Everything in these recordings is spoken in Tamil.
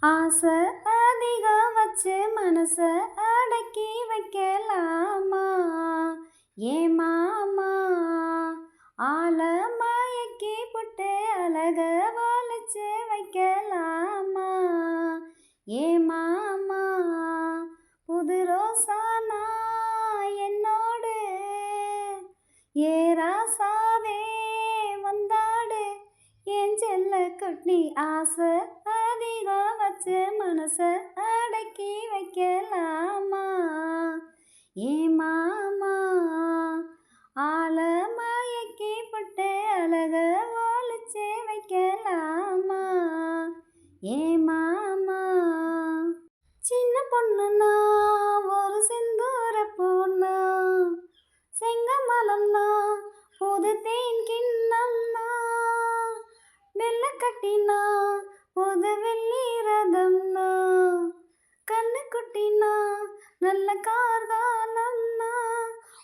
ஆசை அதிகம் வச்சு மனச அடக்கி வைக்கலாமா? ஏன் மாமா ஆள மயக்கி புட்டு அழக வளைச்சு வைக்கலாமா? ஏன் மாமா புது ரோசானா என்னோடு ஏராசாவே வந்தாடு என் செல்ல குட்டி. ஆசை அதிகம் வச்சு மனச அடக்கி வைக்கலாமா? ஏன் மாமா ஆள மயக்கி புட்டு அழக ஒழிச்சு வைக்கலாமா? ஏன் மாமா சின்ன பொண்ணுன்னா ஒரு செந்தூர பொண்ணா, செங்கமலம்னா புது தேன் கிண்ணம்னா, வெள்ளை கட்டினா புது வெள்ளி ரதம்னா, கண்ணு குட்டினா நல்ல கார்காலம்னா,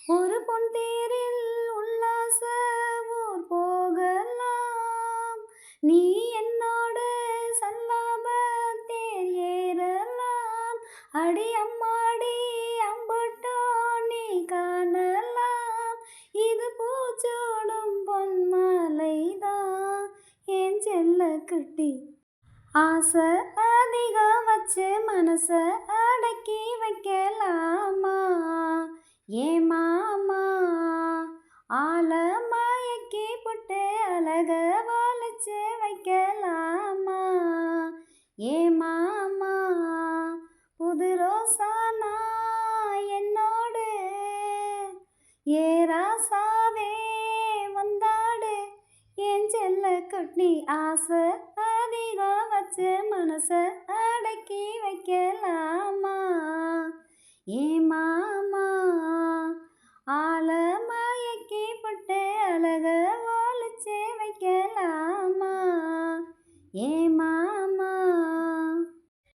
ஒரு பொன் தேரில் உல்லாச ஊர் போகலாம். நீ என்னோடு சல்லாப தேர் ஏறலாம். அடி அம்மாடி அம்புட்டோ நீ காணலாம். இது பூச்சூடும் பொன்மாலைதான் என் செல்ல குட்டி. ஆசை அதிகம் வச்சு மனச அடக்கி வைக்கலாமா? ஏன் மாமா ஆள மயக்கி புட்டு அழக வளைச்சு வைக்கலாமா? ஏன் மாமா புது ரோசானா என்னோடு ஏராசாவே வந்தாடு என் செல்ல குட்டி. ஆசை அதிகம் வச்சு மனச அடக்கி வைக்கலாமா? ஏன் மாமா ஆள மயக்கி புட்டு அழக ஒழிச்சு வைக்கலாமா? ஏன்